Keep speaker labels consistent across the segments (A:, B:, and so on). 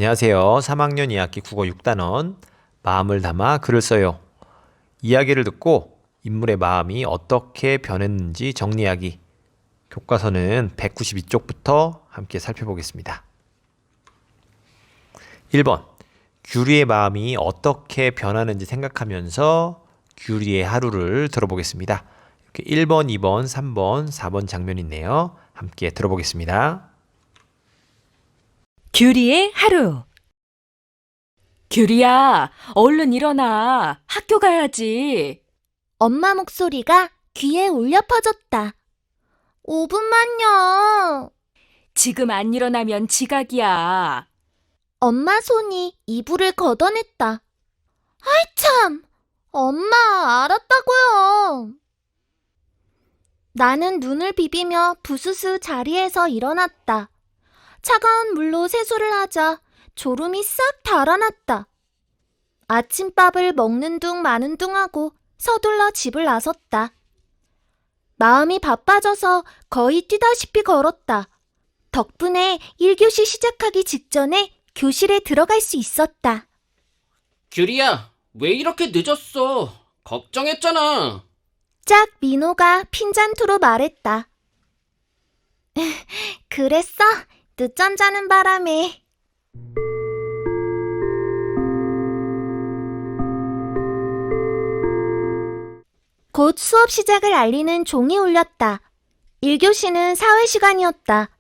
A: 안녕하세요. 3학년 2학기 국어 6단원 마음을 담아 글을 써요. 이야기를 듣고 인물의 마음이 어떻게 변했는지 정리하기. 교과서는 192쪽부터 함께 살펴보겠습니다. 1번. 규리의 마음이 어떻게 변하는지 생각하면서 규리의 하루를 들어보겠습니다. 이렇게 1번, 2번, 3번, 4번 장면이 있네요. 함께 들어보겠습니다.
B: 규리의 하루. 규리야, 얼른 일어나. 학교 가야지.
C: 엄마 목소리가 귀에 울려 퍼졌다. 5분만요.
B: 지금 안 일어나면 지각이야.
C: 엄마 손이 이불을 걷어냈다. 아이 참! 엄마, 알았다고요. 나는 눈을 비비며 부스스 자리에서 일어났다. 차가운 물로 세수를 하자 졸음이 싹 달아났다. 아침밥을 먹는 둥 마는 둥 하고 서둘러 집을 나섰다. 마음이 바빠져서 거의 뛰다시피 걸었다. 덕분에 1교시 시작하기 직전에 교실에 들어갈 수 있었다.
D: 규리야, 왜 이렇게 늦었어? 걱정했잖아.
C: 짝 민호가 핀잔투로 말했다. 그랬어? 늦잠 자는 바람에. 곧 수업 시작을 알리는 종이 울렸다. 1교시는 사회 시간이었다.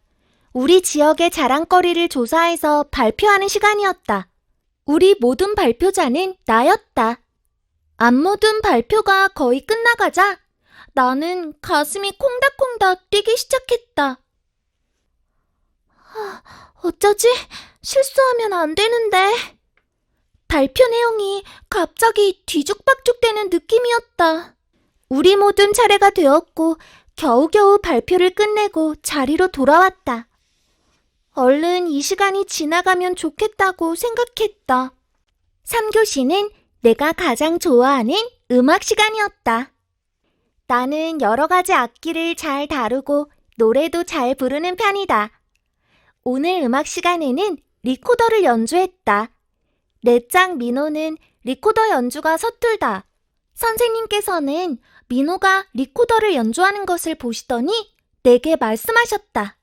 C: 우리 지역의 자랑거리를 조사해서 발표하는 시간이었다. 우리 모든 발표자는 나였다. 안모든 발표가 거의 끝나가자 나는 가슴이 콩닥콩닥 뛰기 시작했다. 어쩌지? 실수하면 안 되는데. 발표 내용이 갑자기 뒤죽박죽되는 느낌이었다. 우리 모든 차례가 되었고 겨우겨우 발표를 끝내고 자리로 돌아왔다. 얼른 이 시간이 지나가면 좋겠다고 생각했다. 3교시는 내가 가장 좋아하는 음악 시간이었다. 나는 여러 가지 악기를 잘 다루고 노래도 잘 부르는 편이다. 오늘 음악 시간에는 리코더를 연주했다. 내 짝 민호는 리코더 연주가 서툴다. 선생님께서는 민호가 리코더를 연주하는 것을 보시더니 내게 말씀하셨다.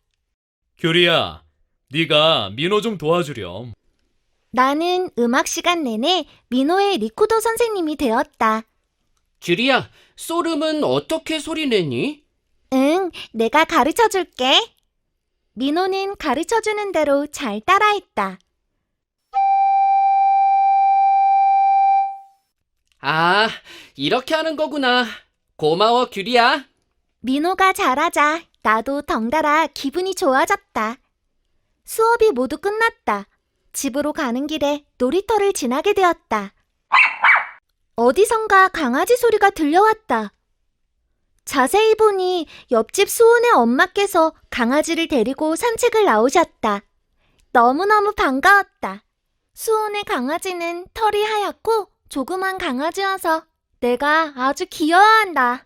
E: 규리야, 네가 민호 좀 도와주렴.
C: 나는 음악 시간 내내 민호의 리코더 선생님이 되었다.
D: 규리야, 소름은 어떻게 소리내니?
C: 응, 내가 가르쳐줄게. 민호는 가르쳐주는 대로 잘 따라했다.
D: 아, 이렇게 하는 거구나. 고마워, 규리야.
C: 민호가 잘하자 나도 덩달아 기분이 좋아졌다. 수업이 모두 끝났다. 집으로 가는 길에 놀이터를 지나게 되었다. 어디선가 강아지 소리가 들려왔다. 자세히 보니 옆집 수온의 엄마께서 강아지를 데리고 산책을 나오셨다. 너무너무 반가웠다. 수온의 강아지는 털이 하얗고 조그만 강아지여서 내가 아주 귀여워한다.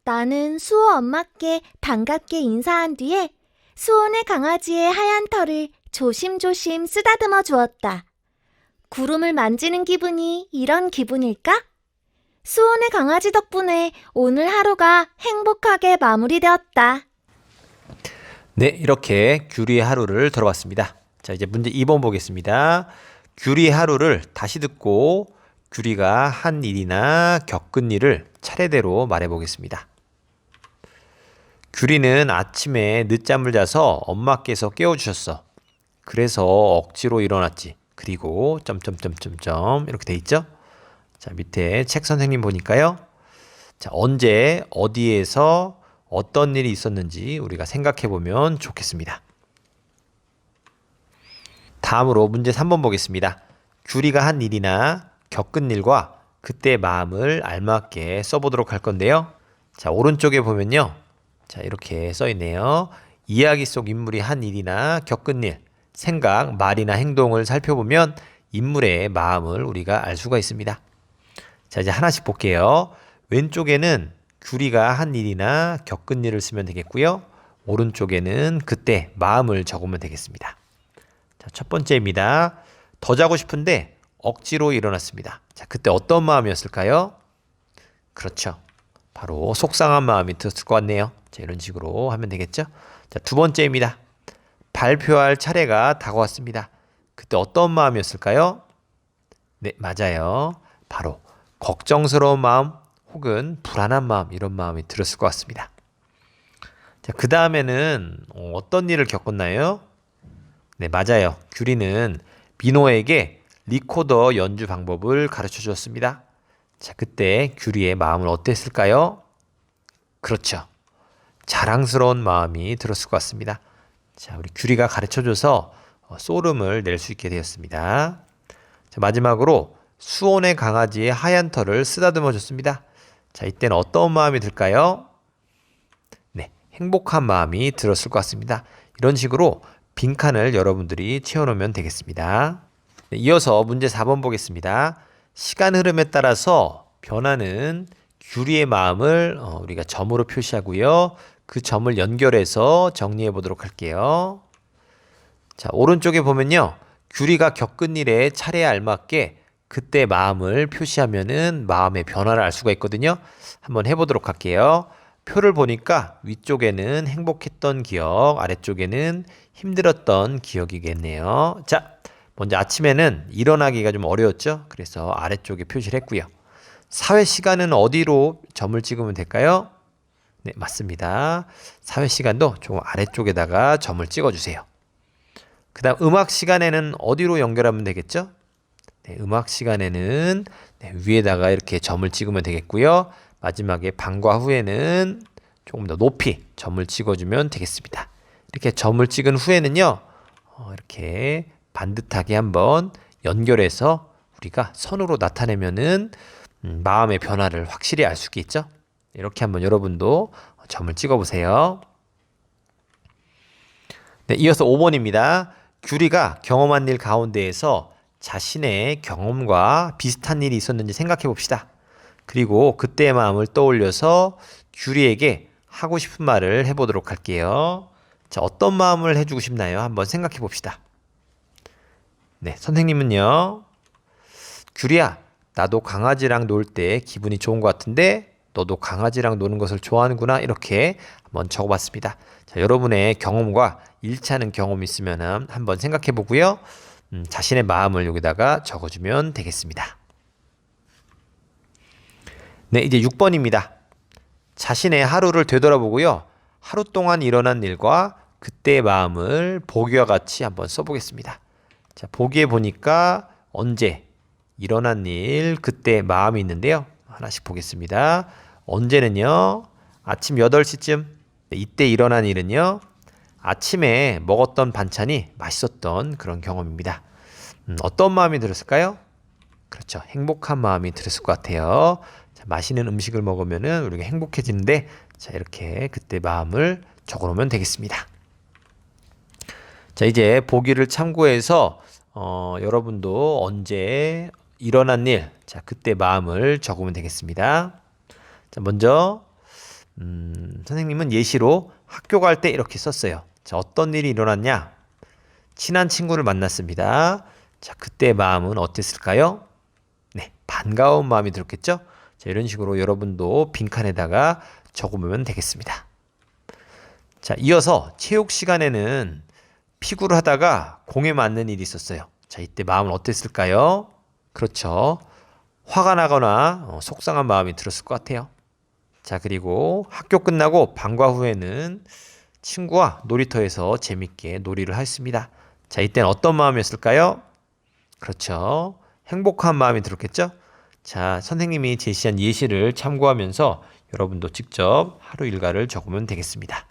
C: 나는 수호 엄마께 반갑게 인사한 뒤에 수온의 강아지의 하얀 털을 조심조심 쓰다듬어 주었다. 구름을 만지는 기분이 이런 기분일까? 수온의 강아지 덕분에 오늘 하루가 행복하게 마무리되었다.
A: 네, 이렇게 규리의 하루를 들어봤습니다. 자, 이제 문제 2번 보겠습니다. 규리의 하루를 다시 듣고 규리가 한 일이나 겪은 일을 차례대로 말해보겠습니다. 규리는 아침에 늦잠을 자서 엄마께서 깨워주셨어. 그래서 억지로 일어났지. 그리고 점점점점점 이렇게 돼 있죠? 자, 밑에 책 선생님 보니까요. 자, 언제 어디에서 어떤 일이 있었는지 우리가 생각해 보면 좋겠습니다. 다음으로 문제 3번 보겠습니다. 규리가 한 일이나 겪은 일과 그때 마음을 알맞게 써보도록 할 건데요. 자, 오른쪽에 보면요. 자, 이렇게 써 있네요. 이야기 속 인물이 한 일이나 겪은 일, 생각, 말이나 행동을 살펴보면 인물의 마음을 우리가 알 수가 있습니다. 자, 이제 하나씩 볼게요. 왼쪽에는 규리가 한 일이나 겪은 일을 쓰면 되겠고요. 오른쪽에는 그때 마음을 적으면 되겠습니다. 자, 첫 번째입니다. 더 자고 싶은데 억지로 일어났습니다. 자, 그때 어떤 마음이었을까요? 그렇죠. 바로 속상한 마음이 들었을 것 같네요. 자, 이런 식으로 하면 되겠죠? 자, 두 번째입니다. 발표할 차례가 다가왔습니다. 그때 어떤 마음이었을까요? 네, 맞아요. 바로 걱정스러운 마음 혹은 불안한 마음, 이런 마음이 들었을 것 같습니다. 자, 그 다음에는 어떤 일을 겪었나요? 네, 맞아요. 규리는 민호에게 리코더 연주 방법을 가르쳐 주었습니다. 자, 그때 규리의 마음은 어땠을까요? 그렇죠. 자랑스러운 마음이 들었을 것 같습니다. 자, 우리 규리가 가르쳐 줘서 소름을 낼 수 있게 되었습니다. 자, 마지막으로 수온의 강아지의 하얀 털을 쓰다듬어 줬습니다. 자, 이때는 어떤 마음이 들까요? 네, 행복한 마음이 들었을 것 같습니다. 이런 식으로 빈칸을 여러분들이 채워놓으면 되겠습니다. 네, 이어서 문제 4번 보겠습니다. 시간 흐름에 따라서 변하는 규리의 마음을 우리가 점으로 표시하고요. 그 점을 연결해서 정리해 보도록 할게요. 자, 오른쪽에 보면요. 규리가 겪은 일에 차례에 알맞게 그때 마음을 표시하면은 마음의 변화를 알 수가 있거든요. 한번 해보도록 할게요. 표를 보니까 위쪽에는 행복했던 기억, 아래쪽에는 힘들었던 기억이겠네요. 자, 먼저 아침에는 일어나기가 좀 어려웠죠. 그래서 아래쪽에 표시를 했고요. 사회 시간은 어디로 점을 찍으면 될까요? 네, 맞습니다. 사회 시간도 좀 아래쪽에다가 점을 찍어주세요. 그 다음 음악 시간에는 어디로 연결하면 되겠죠? 네, 음악 시간에는 위에다가 이렇게 점을 찍으면 되겠고요. 마지막에 방과 후에는 조금 더 높이 점을 찍어주면 되겠습니다. 이렇게 점을 찍은 후에는요, 이렇게 반듯하게 한번 연결해서 우리가 선으로 나타내면은 마음의 변화를 확실히 알 수 있겠죠? 이렇게 한번 여러분도 점을 찍어보세요. 네, 이어서 5번입니다. 규리가 경험한 일 가운데에서 자신의 경험과 비슷한 일이 있었는지 생각해 봅시다. 그리고 그때의 마음을 떠올려서 규리에게 하고 싶은 말을 해보도록 할게요. 자, 어떤 마음을 해주고 싶나요? 한번 생각해 봅시다. 네, 선생님은요. 규리야, 나도 강아지랑 놀 때 기분이 좋은 것 같은데 너도 강아지랑 노는 것을 좋아하는구나. 이렇게 한번 적어봤습니다. 자, 여러분의 경험과 일치하는 경험이 있으면 한번 생각해 보고요. 자신의 마음을 여기다가 적어주면 되겠습니다. 네, 이제 6번입니다. 자신의 하루를 되돌아보고요. 하루 동안 일어난 일과 그때의 마음을 보기와 같이 한번 써보겠습니다. 자, 보기에 보니까 언제, 일어난 일, 그때 마음이 있는데요. 하나씩 보겠습니다. 언제는요, 아침 8시쯤. 이때 일어난 일은요, 아침에 먹었던 반찬이 맛있었던 그런 경험입니다. 어떤 마음이 들었을까요? 그렇죠. 행복한 마음이 들었을 것 같아요. 자, 맛있는 음식을 먹으면은 우리가 행복해지는데, 자, 이렇게 그때 마음을 적어 놓으면 되겠습니다. 자, 이제 보기를 참고해서 여러분도 언제 일어난 일, 자, 그때 마음을 적으면 되겠습니다. 자, 먼저 선생님은 예시로 학교 갈 때 이렇게 썼어요. 자, 어떤 일이 일어났냐? 친한 친구를 만났습니다. 자, 그때 마음은 어땠을까요? 네, 반가운 마음이 들었겠죠? 자, 이런 식으로 여러분도 빈칸에다가 적으면 되겠습니다. 자, 이어서 체육 시간에는 피구를 하다가 공에 맞는 일이 있었어요. 자, 이때 마음은 어땠을까요? 그렇죠. 화가 나거나 속상한 마음이 들었을 것 같아요. 자, 그리고 학교 끝나고 방과 후에는 친구와 놀이터에서 재밌게 놀이를 했습니다. 자, 이때는 어떤 마음이었을까요? 그렇죠. 행복한 마음이 들었겠죠? 자, 선생님이 제시한 예시를 참고하면서 여러분도 직접 하루 일과를 적으면 되겠습니다.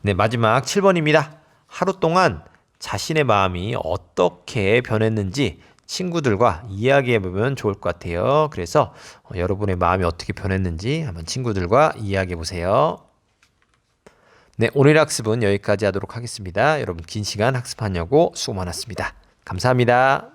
A: 네, 마지막 7번입니다. 하루 동안 자신의 마음이 어떻게 변했는지 친구들과 이야기해보면 좋을 것 같아요. 그래서 여러분의 마음이 어떻게 변했는지 한번 친구들과 이야기해보세요. 네, 오늘 학습은 여기까지 하도록 하겠습니다. 여러분 긴 시간 학습하냐고 수고 많았습니다. 감사합니다.